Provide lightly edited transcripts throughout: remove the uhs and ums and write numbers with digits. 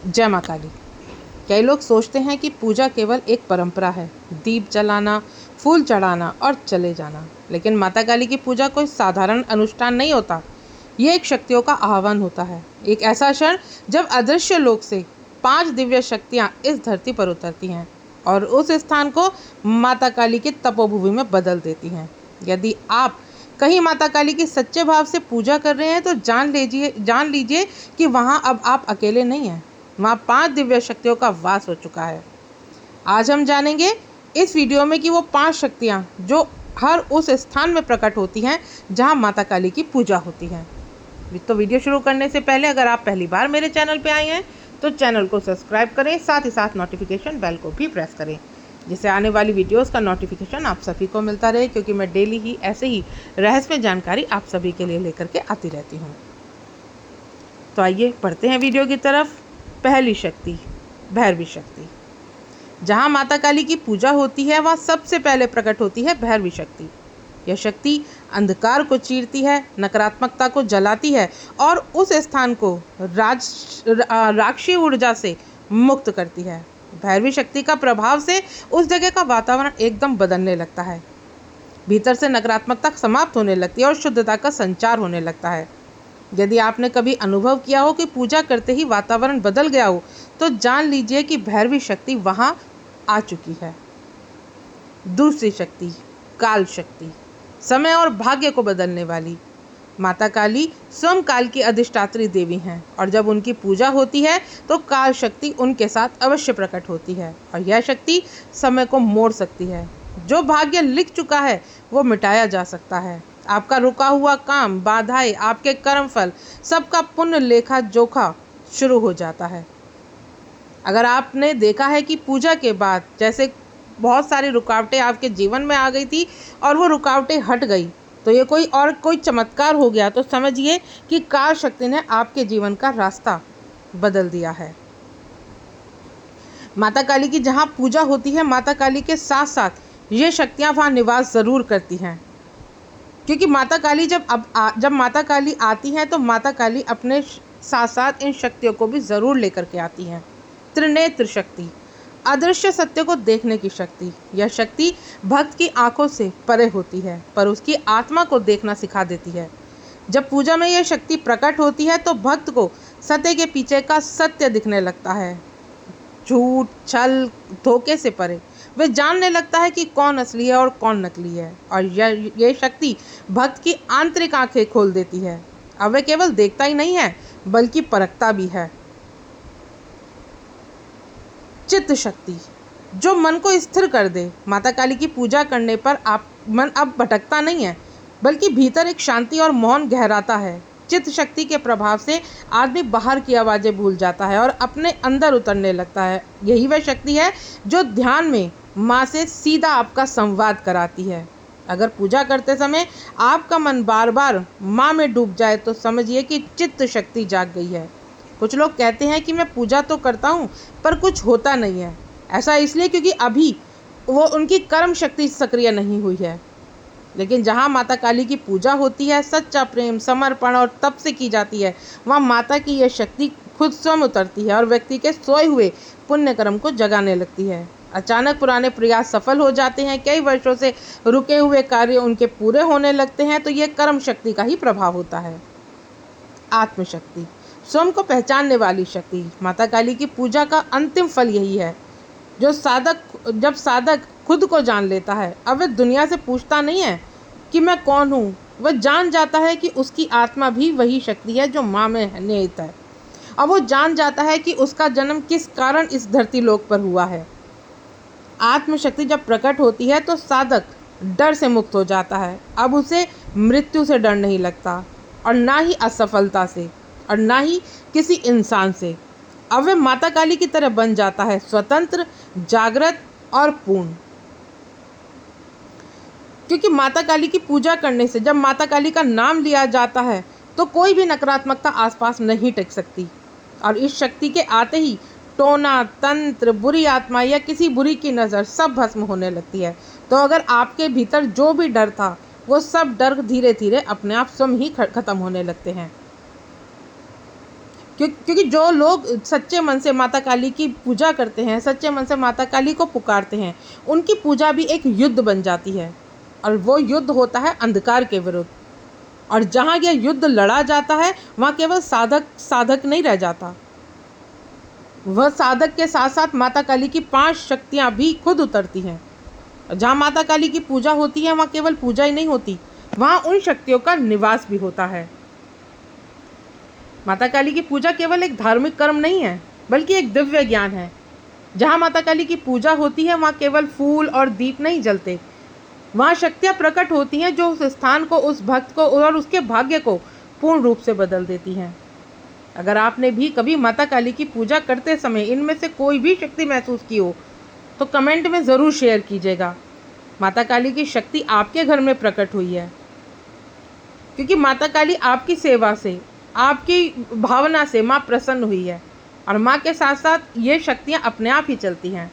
जय माँ काली। कई लोग सोचते हैं कि पूजा केवल एक परंपरा है, दीप जलाना, फूल चढ़ाना और चले जाना। लेकिन माता काली की पूजा कोई साधारण अनुष्ठान नहीं होता। ये एक शक्तियों का आह्वान होता है, एक ऐसा क्षण जब अदृश्य लोक से 5 दिव्य शक्तियाँ इस धरती पर उतरती हैं और उस स्थान को माता काली की तपोभूमि में बदल देती हैं। यदि आप कहीं माता काली की सच्चे भाव से पूजा कर रहे हैं तो जान लीजिए कि वहाँ अब आप अकेले नहीं हैं। वहाँ 5 दिव्य शक्तियों का वास हो चुका है। आज हम जानेंगे इस वीडियो में कि वो 5 शक्तियाँ जो हर उस स्थान में प्रकट होती हैं जहाँ माता काली की पूजा होती है। तो वीडियो शुरू करने से पहले अगर आप पहली बार मेरे चैनल पे आए हैं तो चैनल को सब्सक्राइब करें, साथ ही साथ नोटिफिकेशन बेल को भी प्रेस करें, जिससे आने वाली वीडियोस का नोटिफिकेशन आप सभी को मिलता रहे, क्योंकि मैं डेली ही ऐसे ही रहस्यमय जानकारी आप सभी के लिए लेकर के आती रहती हूँ। तो आइए बढ़ते हैं वीडियो की तरफ। पहली शक्ति, भैरवी शक्ति। जहाँ माता काली की पूजा होती है वहाँ सबसे पहले प्रकट होती है भैरवी शक्ति। यह शक्ति अंधकार को चीरती है, नकारात्मकता को जलाती है और उस स्थान को राक्षसी ऊर्जा से मुक्त करती है। भैरवी शक्ति का प्रभाव से उस जगह का वातावरण एकदम बदलने लगता है। भीतर से नकारात्मकता समाप्त होने लगती है और शुद्धता का संचार होने लगता है। यदि आपने कभी अनुभव किया हो कि पूजा करते ही वातावरण बदल गया हो तो जान लीजिए कि भैरवी शक्ति वहाँ आ चुकी है। दूसरी शक्ति, काल शक्ति। समय और भाग्य को बदलने वाली। माता काली स्वयं काल की अधिष्ठात्री देवी हैं और जब उनकी पूजा होती है तो काल शक्ति उनके साथ अवश्य प्रकट होती है और यह शक्ति समय को मोड़ सकती है। जो भाग्य लिख चुका है वो मिटाया जा सकता है। आपका रुका हुआ काम, बाधाएं, आपके कर्मफल, सबका पुण्य लेखा जोखा शुरू हो जाता है। अगर आपने देखा है कि पूजा के बाद जैसे बहुत सारी रुकावटें आपके जीवन में आ गई थी और वो रुकावटें हट गई, तो ये कोई चमत्कार हो गया, तो समझिए कि काल शक्ति ने आपके जीवन का रास्ता बदल दिया है। माता काली की जहाँ पूजा होती है, माता काली के साथ साथ ये शक्तियाँ वहाँ निवास ज़रूर करती हैं, क्योंकि माता काली जब माता काली आती हैं तो माता काली अपने साथ साथ इन शक्तियों को भी ज़रूर लेकर के आती हैं। त्रिनेत्र शक्ति, अदृश्य सत्य को देखने की शक्ति। यह शक्ति भक्त की आंखों से परे होती है पर उसकी आत्मा को देखना सिखा देती है। जब पूजा में यह शक्ति प्रकट होती है तो भक्त को सत्य के पीछे का सत्य दिखने लगता है। झूठ, छल, धोखे से परे वे जानने लगता है कि कौन असली है और कौन नकली है। और यह शक्ति भक्त की आंतरिक आंखें खोल देती है। अब वे केवल देखता ही नहीं है बल्कि परखता भी है। चित्त शक्ति, जो मन को स्थिर कर दे। माता काली की पूजा करने पर मन अब भटकता नहीं है बल्कि भीतर एक शांति और मौन गहराता है। चित्त शक्ति के प्रभाव से आदमी बाहर की आवाज़ें भूल जाता है और अपने अंदर उतरने लगता है। यही वह शक्ति है जो ध्यान में माँ से सीधा आपका संवाद कराती है। अगर पूजा करते समय आपका मन बार बार माँ में डूब जाए तो समझिए कि चित्त शक्ति जाग गई है। कुछ लोग कहते हैं कि मैं पूजा तो करता हूँ पर कुछ होता नहीं है। ऐसा इसलिए क्योंकि अभी वो उनकी कर्म शक्ति सक्रिय नहीं हुई है। लेकिन जहाँ माता काली की पूजा होती है, सच्चा प्रेम, समर्पण और तप से की जाती है, वहाँ माता की यह शक्ति खुद स्वयं उतरती है और व्यक्ति के सोए हुए पुण्य कर्म को जगाने लगती है। अचानक पुराने प्रयास सफल हो जाते हैं, कई वर्षों से रुके हुए कार्य उनके पूरे होने लगते हैं, तो यह कर्म शक्ति का ही प्रभाव होता है। आत्मशक्ति, स्वयं को पहचानने वाली शक्ति। माता काली की पूजा का अंतिम फल यही है। जब साधक खुद को जान लेता है, अब वह दुनिया से पूछता नहीं है कि मैं कौन हूँ। वह जान जाता है कि उसकी आत्मा भी वही शक्ति है जो माँ में निहित है। अब वो जान जाता है कि उसका जन्म किस कारण इस धरती लोक पर हुआ है। आत्मशक्ति जब प्रकट होती है तो साधक डर से मुक्त हो जाता है। अब उसे मृत्यु से डर नहीं लगता और ना ही असफलता से और ना ही किसी इंसान से। अब वह माता काली की तरह बन जाता है, स्वतंत्र, जागृत और पूर्ण। क्योंकि माता काली की पूजा करने से जब माता काली का नाम लिया जाता है तो कोई भी नकारात्मकता आसपास नहीं टिक सकती और इस शक्ति के आते ही टोना, तंत्र, बुरी आत्मा या किसी बुरी की नज़र सब भस्म होने लगती है। तो अगर आपके भीतर जो भी डर था वो सब डर धीरे धीरे अपने आप स्वयं ही खत्म होने लगते हैं। क्योंकि जो लोग सच्चे मन से माता काली की पूजा करते हैं, सच्चे मन से माता काली को पुकारते हैं, उनकी पूजा भी एक युद्ध बन जाती है। और वो युद्ध होता है अंधकार के विरुद्ध। और जहाँ यह युद्ध लड़ा जाता है वहाँ केवल साधक नहीं रह जाता, वह साधक के साथ साथ माता काली की 5 शक्तियाँ भी खुद उतरती हैं। जहाँ माता काली की पूजा होती है वहाँ केवल पूजा ही नहीं होती, वहाँ उन शक्तियों का निवास भी होता है। माता काली की पूजा केवल एक धार्मिक कर्म नहीं है, बल्कि एक दिव्य ज्ञान है। जहाँ माता काली की पूजा होती है वहाँ केवल फूल और दीप नहीं जलते, वहाँ शक्तियाँ प्रकट होती हैं जो उस स्थान को, उस भक्त को और उसके भाग्य को पूर्ण रूप से बदल देती हैं। अगर आपने भी कभी माता काली की पूजा करते समय इनमें से कोई भी शक्ति महसूस की हो तो कमेंट में ज़रूर शेयर कीजिएगा। माता काली की शक्ति आपके घर में प्रकट हुई है, क्योंकि माता काली आपकी सेवा से, आपकी भावना से माँ प्रसन्न हुई है। और माँ के साथ साथ ये शक्तियाँ अपने आप ही चलती हैं।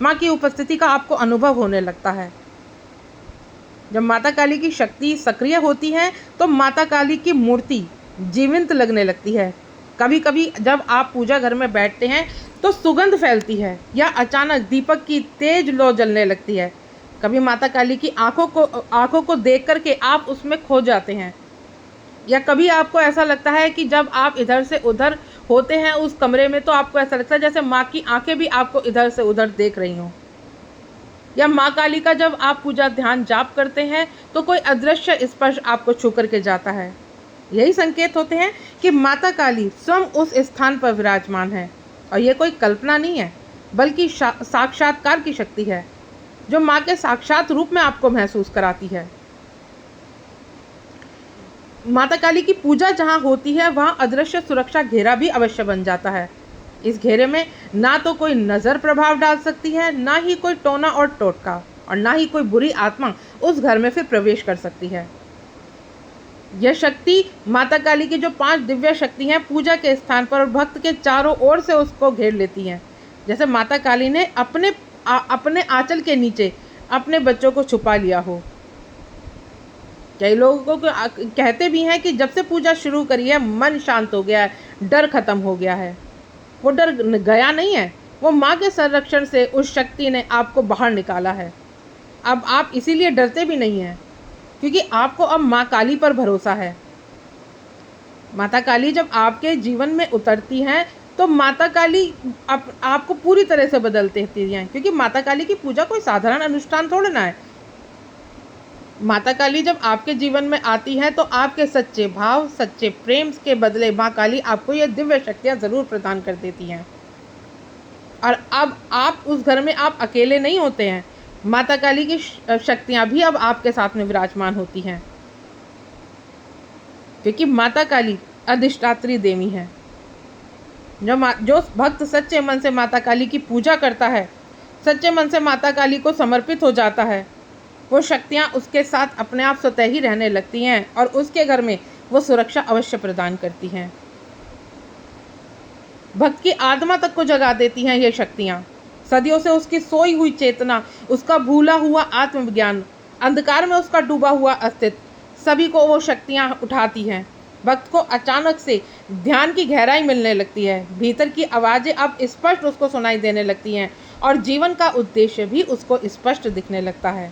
माँ की उपस्थिति का आपको अनुभव होने लगता है। जब माता काली की शक्ति सक्रिय होती है तो माता काली की मूर्ति जीवंत लगने लगती है। कभी कभी जब आप पूजा घर में बैठते हैं तो सुगंध फैलती है, या अचानक दीपक की तेज लौ जलने लगती है। कभी माता काली की आँखों को देख करके आप उसमें खो जाते हैं, या कभी आपको ऐसा लगता है कि जब आप इधर से उधर होते हैं उस कमरे में तो आपको ऐसा लगता है जैसे माँ की आंखें भी आपको इधर से उधर देख रही हों। या माँ काली का जब आप पूजा ध्यान जाप करते हैं तो कोई अदृश्य स्पर्श आपको छू करके जाता है। यही संकेत होते हैं कि माता काली स्वयं उस स्थान पर विराजमान है। और ये कोई कल्पना नहीं है, बल्कि साक्षात्कार की शक्ति है जो माँ के साक्षात रूप में आपको महसूस कराती है। माता काली की पूजा जहाँ होती है वहाँ अदृश्य सुरक्षा घेरा भी अवश्य बन जाता है। इस घेरे में ना तो कोई नज़र प्रभाव डाल सकती है, ना ही कोई टोना और टोटका, और ना ही कोई बुरी आत्मा उस घर में फिर प्रवेश कर सकती है। यह शक्ति माता काली की जो 5 दिव्य शक्ति हैं पूजा के स्थान पर और भक्त के चारों ओर से उसको घेर लेती हैं। जैसे माता काली ने अपने आंचल के नीचे अपने बच्चों को छुपा लिया हो। कई लोगों को कहते भी हैं कि जब से पूजा शुरू करी है मन शांत हो गया है, डर खत्म हो गया है। वो डर गया नहीं है, वो माँ के संरक्षण से उस शक्ति ने आपको बाहर निकाला है। अब आप इसीलिए डरते भी नहीं हैं, क्योंकि आपको अब माँ काली पर भरोसा है। माता काली जब आपके जीवन में उतरती हैं तो माता काली आपको पूरी तरह से बदल देती हैं, क्योंकि माता काली की पूजा कोई साधारण अनुष्ठान थोड़ा ना है। माता काली जब आपके जीवन में आती है तो आपके सच्चे भाव, सच्चे प्रेम के बदले माँ काली आपको ये दिव्य शक्तियाँ ज़रूर प्रदान कर देती हैं। और अब आप उस घर में आप अकेले नहीं होते हैं, माता काली की शक्तियाँ भी अब आपके साथ में विराजमान होती हैं, क्योंकि माता काली अधिष्ठात्री देवी हैं। जो भक्त सच्चे मन से माता काली की पूजा करता है, सच्चे मन से माता काली को समर्पित हो जाता है, वो शक्तियाँ उसके साथ अपने आप स्वतः ही रहने लगती हैं और उसके घर में वो सुरक्षा अवश्य प्रदान करती हैं। भक्त की आत्मा तक को जगा देती हैं ये शक्तियाँ। सदियों से उसकी सोई हुई चेतना, उसका भूला हुआ आत्मज्ञान, अंधकार में उसका डूबा हुआ अस्तित्व, सभी को वो शक्तियाँ उठाती हैं। भक्त को अचानक से ध्यान की गहराई मिलने लगती है, भीतर की आवाज़ें अब स्पष्ट उसको सुनाई देने लगती हैं और जीवन का उद्देश्य भी उसको स्पष्ट दिखने लगता है।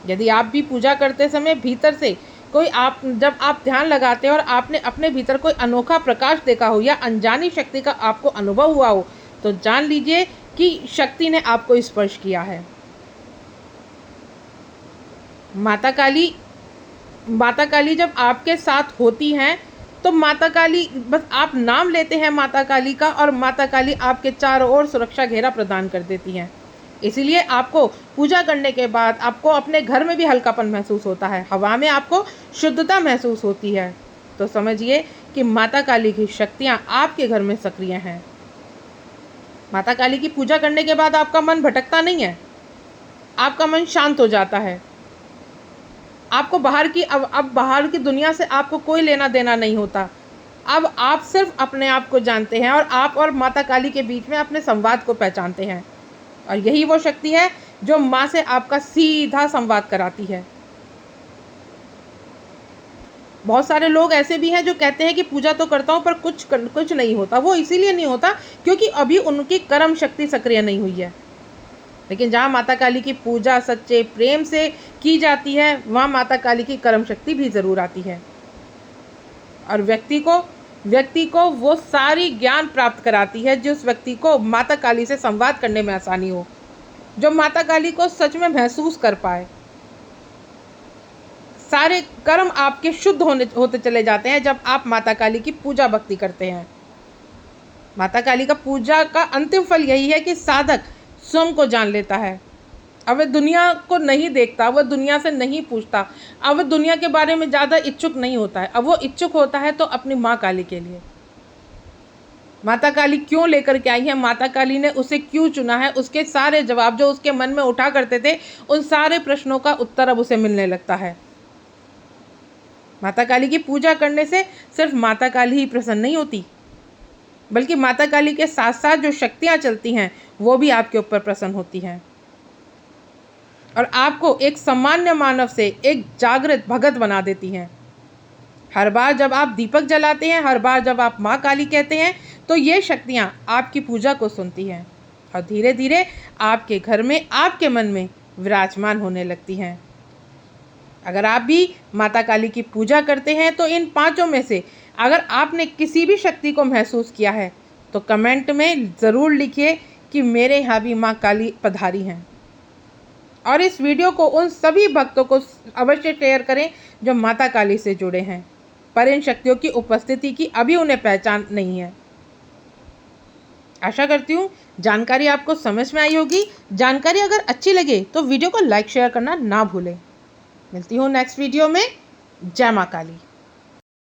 यदि आप भी पूजा करते समय भीतर से जब आप ध्यान लगाते हैं और आपने अपने भीतर कोई अनोखा प्रकाश देखा हो या अनजानी शक्ति का आपको अनुभव हुआ हो, तो जान लीजिए कि शक्ति ने आपको स्पर्श किया है। माता काली जब आपके साथ होती हैं तो माता काली, बस आप नाम लेते हैं माता काली का और माता काली आपके चारों ओर सुरक्षा घेरा प्रदान कर देती हैं। इसीलिए आपको पूजा करने के बाद आपको अपने घर में भी हल्कापन महसूस होता है, हवा में आपको शुद्धता महसूस होती है। तो समझिए कि माता काली की शक्तियाँ आपके घर में सक्रिय हैं। माता काली की पूजा करने के बाद आपका मन भटकता नहीं है, आपका मन शांत हो जाता है। आपको अब बाहर की दुनिया से आपको कोई लेना देना नहीं होता। अब आप सिर्फ अपने आप को जानते हैं और आप और माता काली के बीच में अपने संवाद को पहचानते हैं। और यही वो शक्ति है जो माँ से आपका सीधा संवाद कराती है। बहुत सारे लोग ऐसे भी हैं जो कहते हैं कि पूजा तो करता हूँ पर कुछ नहीं होता। वो इसीलिए नहीं होता क्योंकि अभी उनकी कर्म शक्ति सक्रिय नहीं हुई है। लेकिन जहाँ माता काली की पूजा सच्चे प्रेम से की जाती है वहाँ माता काली की कर्म शक्ति भी ज़रूर आती है और व्यक्ति को वो सारी ज्ञान प्राप्त कराती है जिस व्यक्ति को माता काली से संवाद करने में आसानी हो, जो माता काली को सच में महसूस कर पाए। सारे कर्म आपके शुद्ध होते चले जाते हैं जब आप माता काली की पूजा भक्ति करते हैं। माता काली का पूजा का अंतिम फल यही है कि साधक स्वयं को जान लेता है। अब वह दुनिया को नहीं देखता, वह दुनिया से नहीं पूछता, अब वह दुनिया के बारे में ज़्यादा इच्छुक नहीं होता है। अब वो इच्छुक होता है तो अपनी माँ काली के लिए। माता काली क्यों लेकर के आई है, माता काली ने उसे क्यों चुना है, उसके सारे जवाब जो उसके मन में उठा करते थे उन सारे प्रश्नों का उत्तर अब उसे मिलने लगता है। माता काली की पूजा करने से सिर्फ माता काली ही प्रसन्न नहीं होती, बल्कि माता काली के साथ साथ जो शक्तियाँ चलती हैं वो भी आपके ऊपर प्रसन्न होती हैं और आपको एक सामान्य मानव से एक जागृत भगत बना देती हैं। हर बार जब आप दीपक जलाते हैं, हर बार जब आप माँ काली कहते हैं तो ये शक्तियाँ आपकी पूजा को सुनती हैं और धीरे धीरे आपके घर में, आपके मन में विराजमान होने लगती हैं। अगर आप भी माता काली की पूजा करते हैं तो इन पांचों में से अगर आपने किसी भी शक्ति को महसूस किया है तो कमेंट में ज़रूर लिखिए कि मेरे यहाँ भी माँ काली पधारी हैं और इस वीडियो को उन सभी भक्तों को अवश्य शेयर करें जो माता काली से जुड़े हैं पर इन शक्तियों की उपस्थिति की अभी उन्हें पहचान नहीं है। आशा करती हूँ जानकारी आपको समझ में आई होगी। जानकारी अगर अच्छी लगे तो वीडियो को लाइक शेयर करना ना भूलें। मिलती हूँ नेक्स्ट वीडियो में। जय माँ काली।